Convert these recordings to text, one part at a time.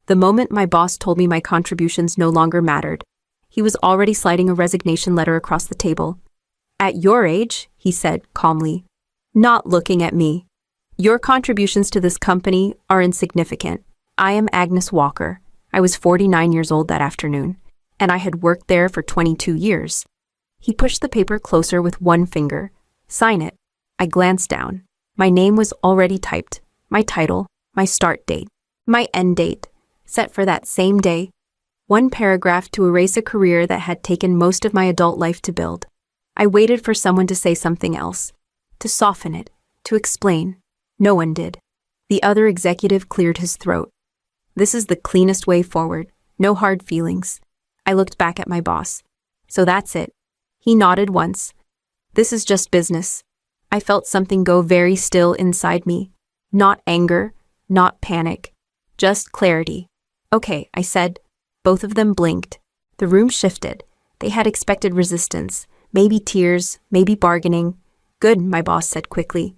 The moment my boss told me my contributions no longer mattered, he was already sliding a resignation letter across the table. "At your age," he said calmly, not looking at me, "your contributions to this company are insignificant. I am Agnes Walker. I was 49 years old that afternoon, and I had worked there for 22 years. He pushed the paper closer with one finger. "Sign it." I glanced down. My name was already typed, my title, my start date, my end date, set for that same day. One paragraph to erase a career that had taken most of my adult life to build. I waited for someone to say something else, to soften it, to explain. No one did. The other executive cleared his throat. "This is the cleanest way forward. No hard feelings." I looked back at my boss. "So that's it." He nodded once. "This is just business." I felt something go very still inside me. Not anger, not panic, just clarity. "Okay," I said. Both of them blinked. The room shifted. They had expected resistance, maybe tears, maybe bargaining. "Good," my boss said quickly.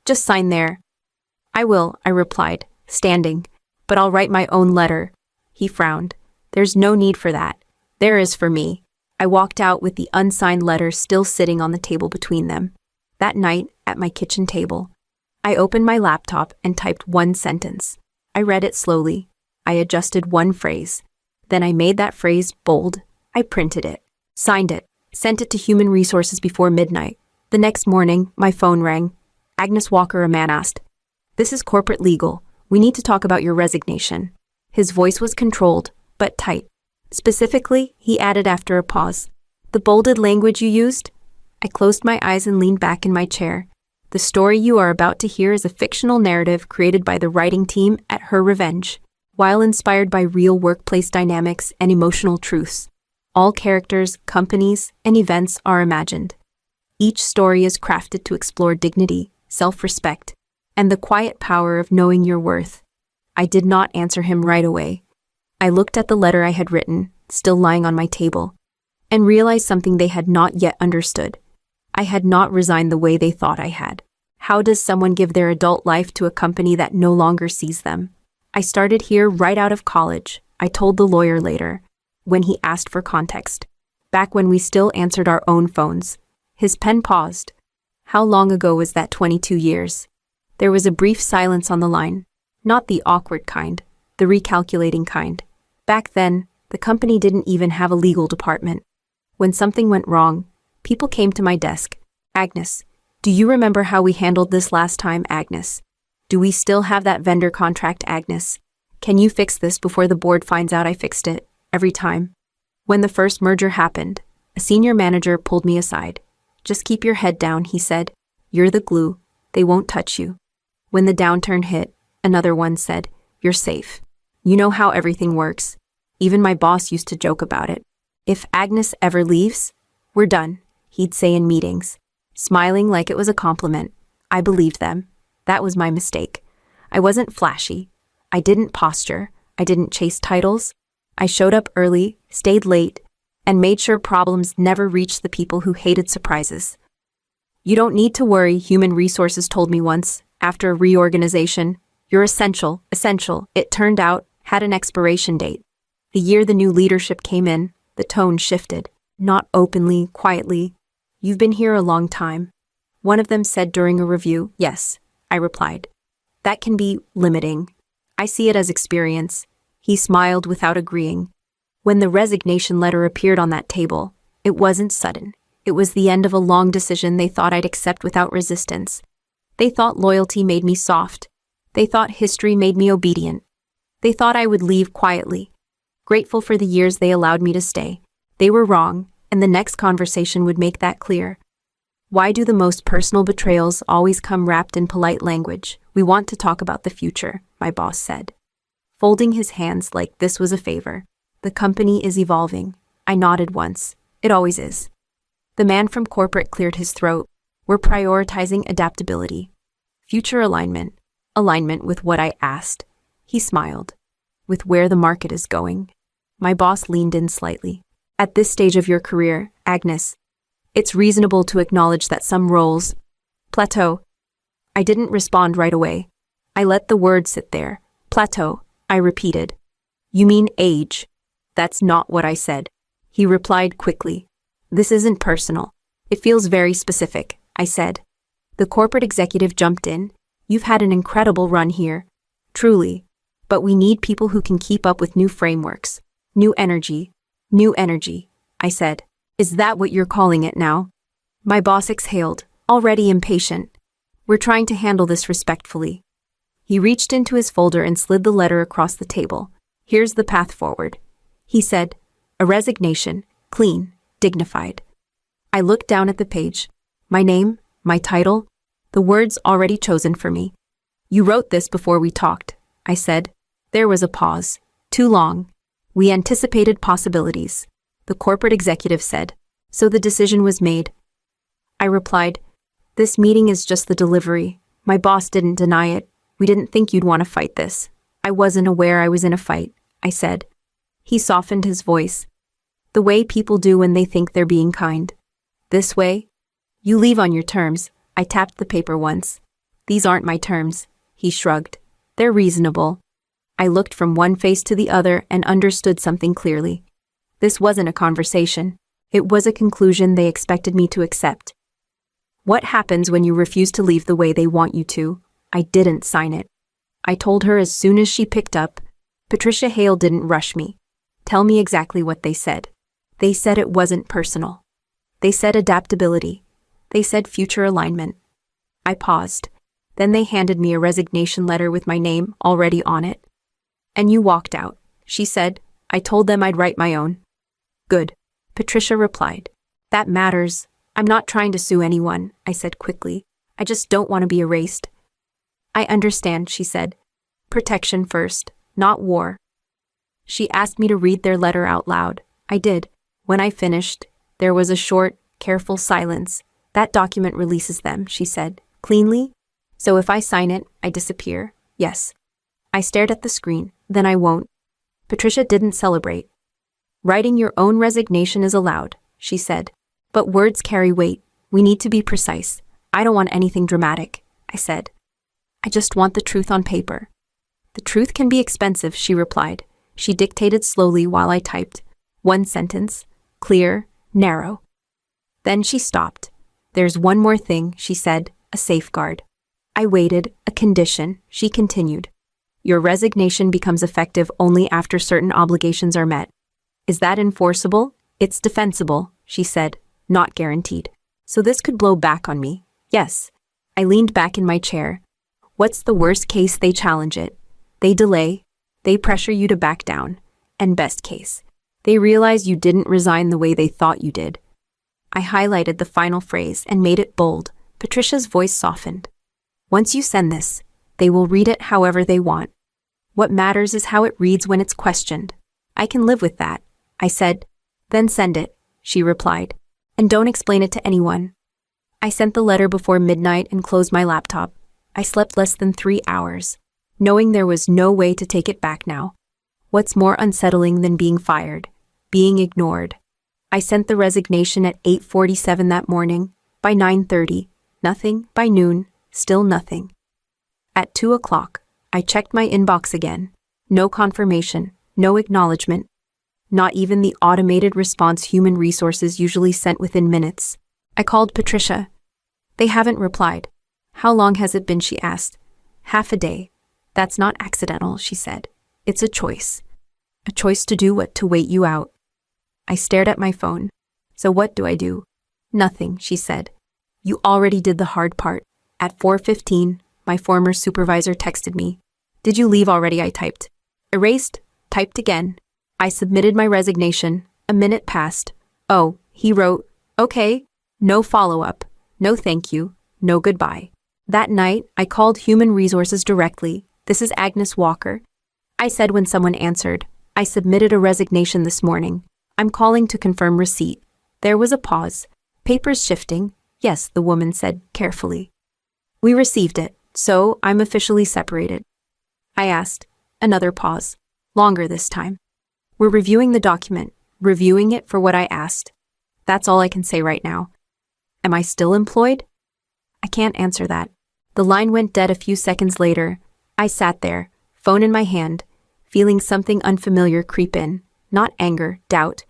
"Just sign there." "I will," I replied, standing. "But I'll write my own letter." He frowned. "There's no need for that. There is for me." I walked out with the unsigned letter still sitting on the table between them. That night, at my kitchen table, I opened my laptop and typed one sentence. I read it slowly. I adjusted one phrase. Then I made that phrase bold. I printed it, signed it, sent it to Human Resources before midnight. The next morning, my phone rang. "Agnes Walker," a man asked. "This is corporate legal. We need to talk about your resignation." His voice was controlled, but tight. "Specifically," he added after a pause, "the bolded language you used?" I closed my eyes and leaned back in my chair. "The story you are about to hear is a fictional narrative created by the writing team at Her Revenge, while inspired by real workplace dynamics and emotional truths. All characters, companies, and events are imagined. Each story is crafted to explore dignity, self-respect, and the quiet power of knowing your worth." I did not answer him right away. I looked at the letter I had written, still lying on my table, and realized something they had not yet understood. I had not resigned the way they thought I had. How does someone give their adult life to a company that no longer sees them? "I started here right out of college," I told the lawyer later, when he asked for context. "Back when we still answered our own phones." His pen paused. "How long ago was that? 22 years. There was a brief silence on the line. Not the awkward kind, the recalculating kind. Back then, the company didn't even have a legal department. When something went wrong, people came to my desk. "Agnes, do you remember how we handled this last time, Agnes? Do we still have that vendor contract, Agnes? Can you fix this before the board finds out I fixed it?" Every time. When the first merger happened, a senior manager pulled me aside. "Just keep your head down," he said. "You're the glue. They won't touch you." When the downturn hit, another one said, "You're safe. You know how everything works." Even my boss used to joke about it. "If Agnes ever leaves, we're done," he'd say in meetings, smiling like it was a compliment. I believed them. That was my mistake. I wasn't flashy. I didn't posture. I didn't chase titles. I showed up early, stayed late, and made sure problems never reached the people who hated surprises. "You don't need to worry," Human Resources told me once, after a reorganization. "You're essential." It turned out, had an expiration date. The year the new leadership came in, the tone shifted. Not openly, quietly. "You've been here a long time," one of them said during a review. "Yes," I replied. "That can be limiting. I see it as experience." He smiled without agreeing. When the resignation letter appeared on that table, it wasn't sudden. It was the end of a long decision they thought I'd accept without resistance. They thought loyalty made me soft. They thought history made me obedient. They thought I would leave quietly, grateful for the years they allowed me to stay. They were wrong, and the next conversation would make that clear. Why do the most personal betrayals always come wrapped in polite language? "We want to talk about the future," my boss said, folding his hands like this was a favor. "The company is evolving." I nodded once. "It always is." The man from corporate cleared his throat. "We're prioritizing adaptability. Future alignment with what I asked." He smiled. "With where the market is going." My boss leaned in slightly. "At this stage of your career, Agnes, it's reasonable to acknowledge that some roles plateau." I didn't respond right away. I let the word sit there. "Plateau," I repeated. You mean age? That's not what I said. He replied quickly. This isn't personal. It feels very specific, I said. The corporate executive jumped in. You've had an incredible run here. Truly. But we need people who can keep up with new frameworks. New energy, I said. Is that what you're calling it now? My boss exhaled, already impatient. We're trying to handle this respectfully. He reached into his folder and slid the letter across the table. Here's the path forward. He said, a resignation, clean, dignified. I looked down at the page. My name, my title, the words already chosen for me. You wrote this before we talked, I said. There was a pause. Too long. We anticipated possibilities, the corporate executive said. So the decision was made. I replied, this meeting is just the delivery. My boss didn't deny it. We didn't think you'd want to fight this. I wasn't aware I was in a fight, I said. He softened his voice. The way people do when they think they're being kind. This way? You leave on your terms. I tapped the paper once. These aren't my terms, he shrugged. They're reasonable. I looked from one face to the other and understood something clearly. This wasn't a conversation. It was a conclusion they expected me to accept. What happens when you refuse to leave the way they want you to? I didn't sign it. I told her as soon as she picked up. Patricia Hale didn't rush me. Tell me exactly what they said. They said it wasn't personal. They said adaptability. They said future alignment. I paused. Then they handed me a resignation letter with my name already on it. And you walked out, she said. I told them I'd write my own. Good, Patricia replied. That matters. I'm not trying to sue anyone, I said quickly. I just don't want to be erased. I understand, she said. Protection first, not war. She asked me to read their letter out loud. I did. When I finished, there was a short, careful silence. That document releases them, she said, cleanly. So if I sign it, I disappear. Yes. I stared at the screen. Then I won't. Patricia didn't celebrate. Writing your own resignation is allowed, she said. But words carry weight. We need to be precise. I don't want anything dramatic, I said. I just want the truth on paper. The truth can be expensive, she replied. She dictated slowly while I typed. One sentence, clear, narrow. Then she stopped. There's one more thing, she said, a safeguard. I waited, a condition, she continued. Your resignation becomes effective only after certain obligations are met. Is that enforceable? It's defensible, she said, not guaranteed. So this could blow back on me. Yes. I leaned back in my chair. What's the worst case? They challenge it. They delay. They pressure you to back down. And best case, they realize you didn't resign the way they thought you did. I highlighted the final phrase and made it bold. Patricia's voice softened. Once you send this, they will read it however they want. What matters is how it reads when it's questioned. I can live with that, I said. Then send it, she replied. And don't explain it to anyone. I sent the letter before midnight and closed my laptop. I slept less than 3 hours, knowing there was no way to take it back now. What's more unsettling than being fired? Being ignored. I sent the resignation at 8:47 that morning. By 9:30, nothing. By noon, still nothing. At 2 o'clock, I checked my inbox again. No confirmation, no acknowledgement. Not even the automated response human resources usually sent within minutes. I called Patricia. They haven't replied. How long has it been? She asked. Half a day. That's not accidental, she said. It's a choice. A choice to do what? To wait you out. I stared at my phone. So what do I do? Nothing, she said. You already did the hard part. At 4:15, my former supervisor texted me. Did you leave already? I typed. Erased, typed again. I submitted my resignation. A minute passed. Oh, he wrote, okay, no follow-up, no thank you, no goodbye. That night, I called Human Resources directly. This is Agnes Walker. I said when someone answered, I submitted a resignation this morning. I'm calling to confirm receipt. There was a pause. Papers shifting. Yes, the woman said carefully. We received it, so I'm officially separated. I asked. Another pause. Longer this time. We're reviewing the document, reviewing it for what I asked. That's all I can say right now. Am I still employed? I can't answer that. The line went dead a few seconds later. I sat there, phone in my hand. feeling something unfamiliar creep in. Not anger, doubt.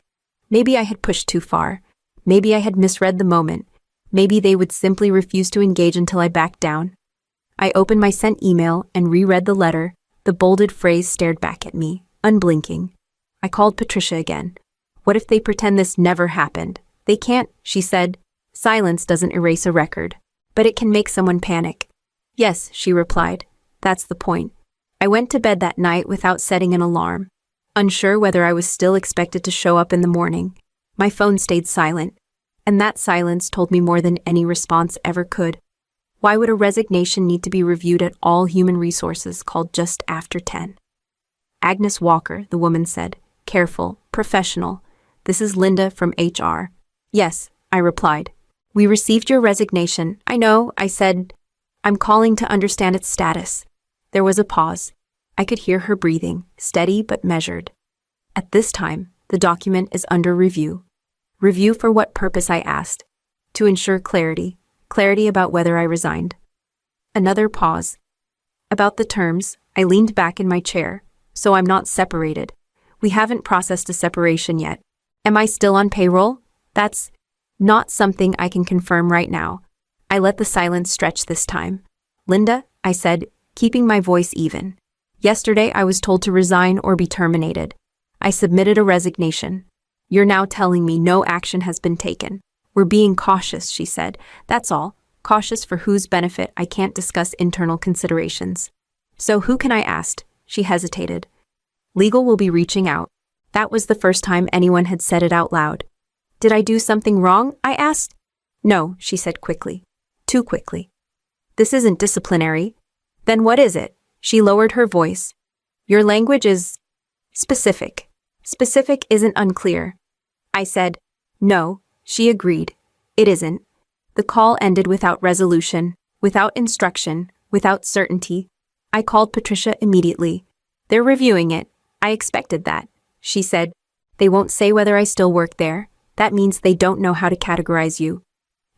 Maybe I had pushed too far. Maybe I had misread the moment. Maybe they would simply refuse to engage until I backed down. I opened my sent email and reread the letter. The bolded phrase stared back at me, unblinking. I called Patricia again. What if they pretend this never happened? They can't, she said. Silence doesn't erase a record, but it can make someone panic. Yes, she replied. That's the point. I went to bed that night without setting an alarm, unsure whether I was still expected to show up in the morning. My phone stayed silent, and that silence told me more than any response ever could. Why would a resignation need to be reviewed at all human resources called just after 10? Agnes Walker, the woman said. Careful, professional. This is Linda from HR. Yes, I replied. We received your resignation. I know, I said. I'm calling to understand its status. There was a pause. I could hear her breathing, steady but measured. At this time, the document is under review. Review for what purpose, I asked. To ensure clarity. Clarity about whether I resigned. Another pause. About the terms, I leaned back in my chair. So I'm not separated. We haven't processed a separation yet. Am I still on payroll? That's not something I can confirm right now. I let the silence stretch this time. Linda, I said, keeping my voice even. Yesterday I was told to resign or be terminated. I submitted a resignation. You're now telling me no action has been taken. We're being cautious, she said. That's all. Cautious for whose benefit I can't discuss internal considerations. So who can I ask? She hesitated. Legal will be reaching out. That was the first time anyone had said it out loud. Did I do something wrong? I asked. No, she said quickly. Too quickly. This isn't disciplinary. Then what is it? She lowered her voice. Your language is specific. Specific isn't unclear. I said, no, she agreed. It isn't. The call ended without resolution, without instruction, without certainty. I called Patricia immediately. They're reviewing it. I expected that. She said, they won't say whether I still work there. That means they don't know how to categorize you.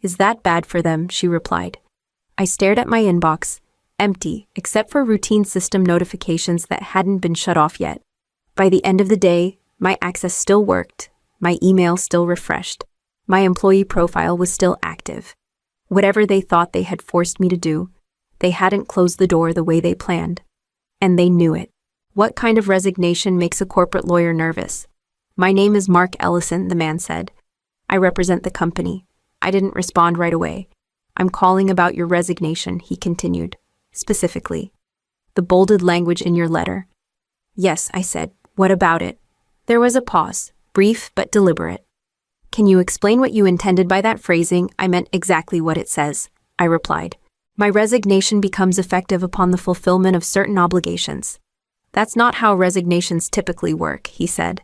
Is that bad for them? She replied. I stared at my inbox, empty, except for routine system notifications that hadn't been shut off yet. By the end of the day, my access still worked, my email still refreshed, my employee profile was still active. Whatever they thought they had forced me to do, they hadn't closed the door the way they planned. And they knew it. What kind of resignation makes a corporate lawyer nervous? My name is Mark Ellison, the man said. I represent the company. I didn't respond right away. I'm calling about your resignation, he continued. Specifically. The bolded language in your letter. Yes, I said. What about it? There was a pause, brief but deliberate. Can you explain what you intended by that phrasing? I meant exactly what it says, I replied. My resignation becomes effective upon the fulfillment of certain obligations. That's not how resignations typically work, he said.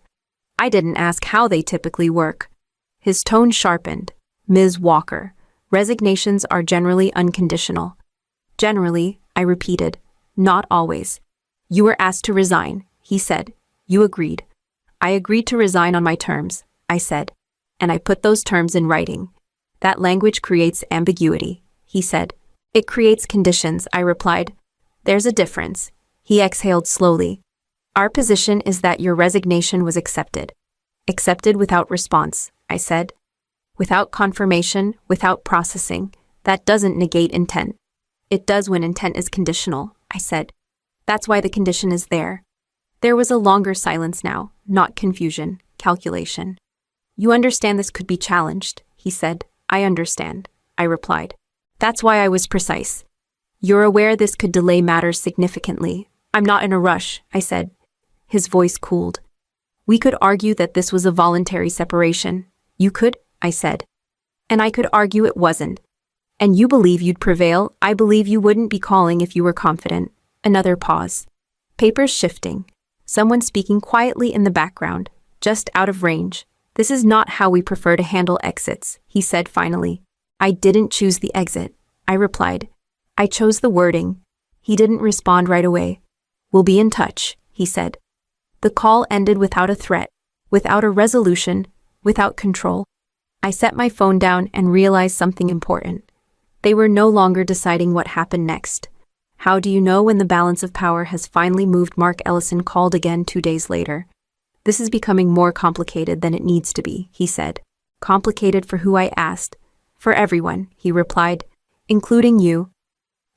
I didn't ask how they typically work. His tone sharpened. Ms. Walker, resignations are generally unconditional. Generally, I repeated. Not always. You were asked to resign, he said. You agreed. I agreed to resign on my terms, I said. And I put those terms in writing. That language creates ambiguity, he said. It creates conditions, I replied. There's a difference. He exhaled slowly. Our position is that your resignation was accepted. Accepted without response, I said. Without confirmation, without processing. That doesn't negate intent. It does when intent is conditional, I said. That's why the condition is there. There was a longer silence now, not confusion, calculation. You understand this could be challenged, he said. I understand, I replied. That's why I was precise. You're aware this could delay matters significantly. I'm not in a rush, I said. His voice cooled. We could argue that this was a voluntary separation. You could, I said. And I could argue it wasn't. And you believe you'd prevail. I believe you wouldn't be calling if you were confident. Another pause. Papers shifting. Someone speaking quietly in the background, just out of range. This is not how we prefer to handle exits, he said finally. I didn't choose the exit, I replied. I chose the wording. He didn't respond right away. We'll be in touch, he said. The call ended without a threat, without a resolution, without control. I set my phone down and realized something important. They were no longer deciding what happened next. How do you know when the balance of power has finally moved? Mark Ellison called again 2 days later. This is becoming more complicated than it needs to be, he said. Complicated for who? I asked. For everyone, he replied, including you.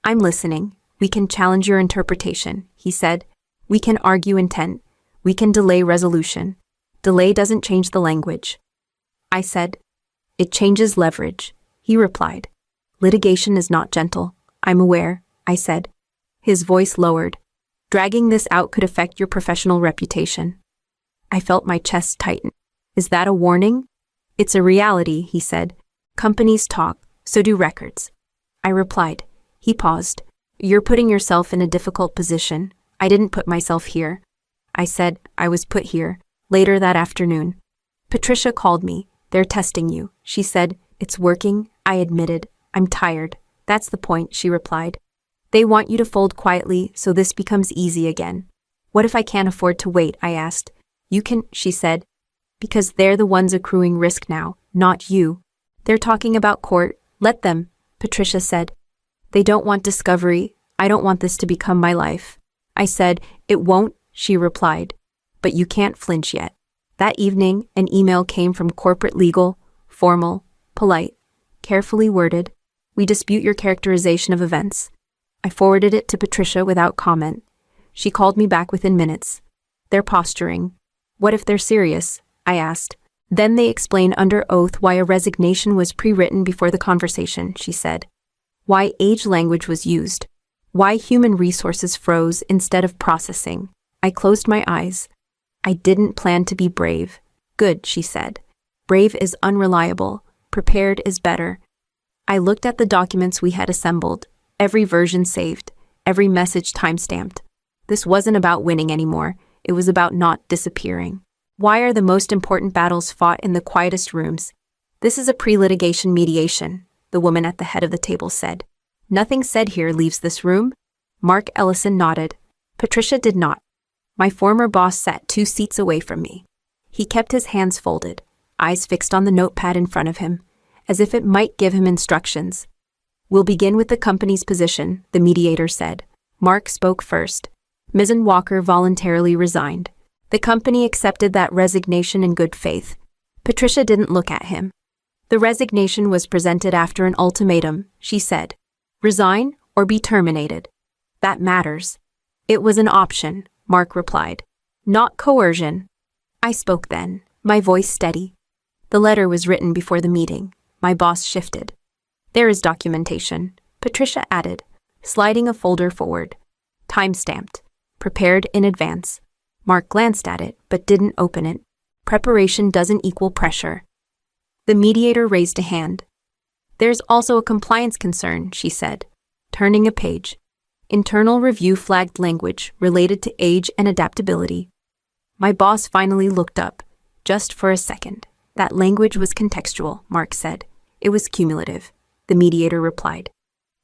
I'm listening. We can challenge your interpretation, he said. We can argue intent. We can delay resolution. Delay doesn't change the language. I said. It changes leverage, he replied. Litigation is not gentle. I'm aware, I said. His voice lowered. Dragging this out could affect your professional reputation. I felt my chest tighten. Is that a warning? It's a reality, he said. Companies talk, so do records. I replied. He paused. You're putting yourself in a difficult position. I didn't put myself here. I said. I was put here. Later that afternoon. Patricia called me. They're testing you, she said. It's working, I admitted. I'm tired. That's the point, she replied. They want you to fold quietly so this becomes easy again. What if I can't afford to wait? I asked. You can, she said. Because they're the ones accruing risk now, not you. They're talking about court. Let them, Patricia said. They don't want discovery. I don't want this to become my life. I said. It won't, she replied. But you can't flinch yet. That evening, an email came from corporate legal, formal, polite, carefully worded. We dispute your characterization of events. I forwarded it to Patricia without comment. She called me back within minutes. They're posturing. What if they're serious? I asked. Then they explain under oath why a resignation was pre-written before the conversation, she said. Why age language was used. Why human resources froze instead of processing. I closed my eyes. I didn't plan to be brave. Good, she said. Brave is unreliable. Prepared is better. I looked at the documents we had assembled. Every version saved. Every message timestamped. This wasn't about winning anymore. It was about not disappearing. Why are the most important battles fought in the quietest rooms? This is a pre-litigation mediation, the woman at the head of the table said. Nothing said here leaves this room? Mark Ellison nodded. Patricia did not. My former boss sat 2 seats away from me. He kept his hands folded, eyes fixed on the notepad in front of him, as if it might give him instructions. We'll begin with the company's position, the mediator said. Mark spoke first. Ms. Walker voluntarily resigned. The company accepted that resignation in good faith. Patricia didn't look at him. The resignation was presented after an ultimatum, she said. Resign or be terminated. That matters. It was an option, Mark replied. Not coercion. I spoke then, my voice steady. The letter was written before the meeting. My boss shifted. There is documentation, Patricia added, sliding a folder forward. Time-stamped. Prepared in advance. Mark glanced at it, but didn't open it. Preparation doesn't equal pressure. The mediator raised a hand. There's also a compliance concern, she said, turning a page. Internal review flagged language related to age and adaptability. My boss finally looked up, just for a second. That language was contextual, Mark said. It was cumulative, the mediator replied.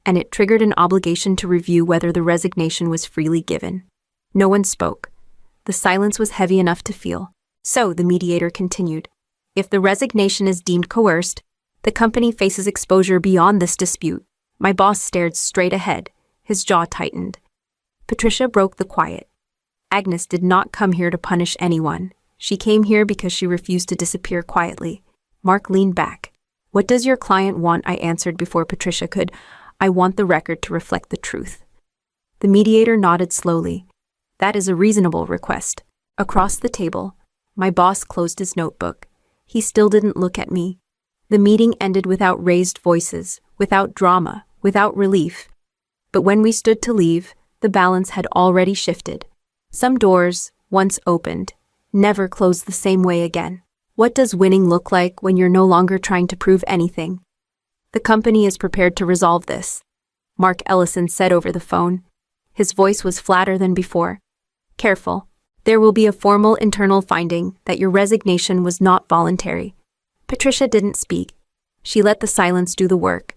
And it triggered an obligation to review whether the resignation was freely given. No one spoke. The silence was heavy enough to feel. So, the mediator continued, if the resignation is deemed coerced, the company faces exposure beyond this dispute. My boss stared straight ahead. His jaw tightened. Patricia broke the quiet. Agnes did not come here to punish anyone. She came here because she refused to disappear quietly. Mark leaned back. What does your client want? I answered before Patricia could. I want the record to reflect the truth. The mediator nodded slowly. That is a reasonable request. Across the table, my boss closed his notebook. He still didn't look at me. The meeting ended without raised voices, without drama, without relief. But when we stood to leave, the balance had already shifted. Some doors, once opened, never closed the same way again. What does winning look like when you're no longer trying to prove anything? The company is prepared to resolve this, Mark Ellison said over the phone. His voice was flatter than before. Careful. There will be a formal internal finding that your resignation was not voluntary. Patricia didn't speak. She let the silence do the work.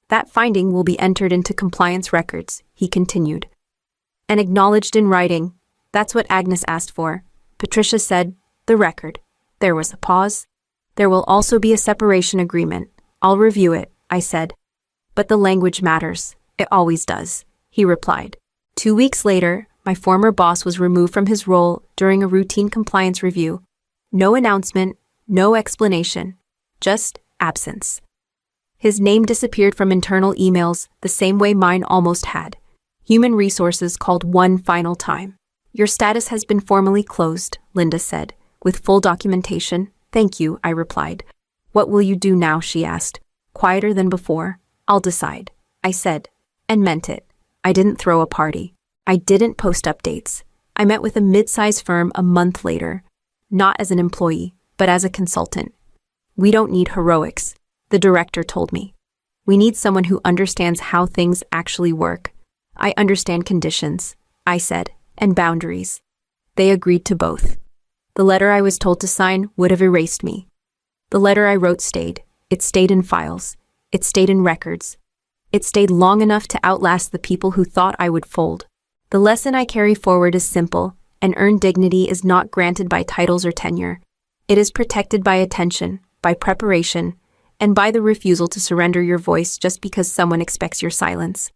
That finding will be entered into compliance records, he continued. And acknowledged in writing. That's what Agnes asked for. Patricia said, the record. There was a pause. There will also be a separation agreement. I'll review it, I said. But the language matters. It always does. he replied. 2 weeks later, my former boss was removed from his role during a routine compliance review. No announcement, no explanation, just absence. His name disappeared from internal emails the same way mine almost had. Human Resources called one final time. Your status has been formally closed, Linda said, with full documentation. Thank you, I replied. What will you do now, she asked. Quieter than before. I'll decide, I said, and meant it. I didn't throw a party. I didn't post updates. I met with a mid-size firm a month later, not as an employee, but as a consultant. We don't need heroics, the director told me. We need someone who understands how things actually work. I understand conditions, I said, and boundaries. They agreed to both. The letter I was told to sign would have erased me. The letter I wrote stayed. It stayed in files. It stayed in records. It stayed long enough to outlast the people who thought I would fold. The lesson I carry forward is simple. An earned dignity is not granted by titles or tenure. It is protected by attention, by preparation, and by the refusal to surrender your voice just because someone expects your silence.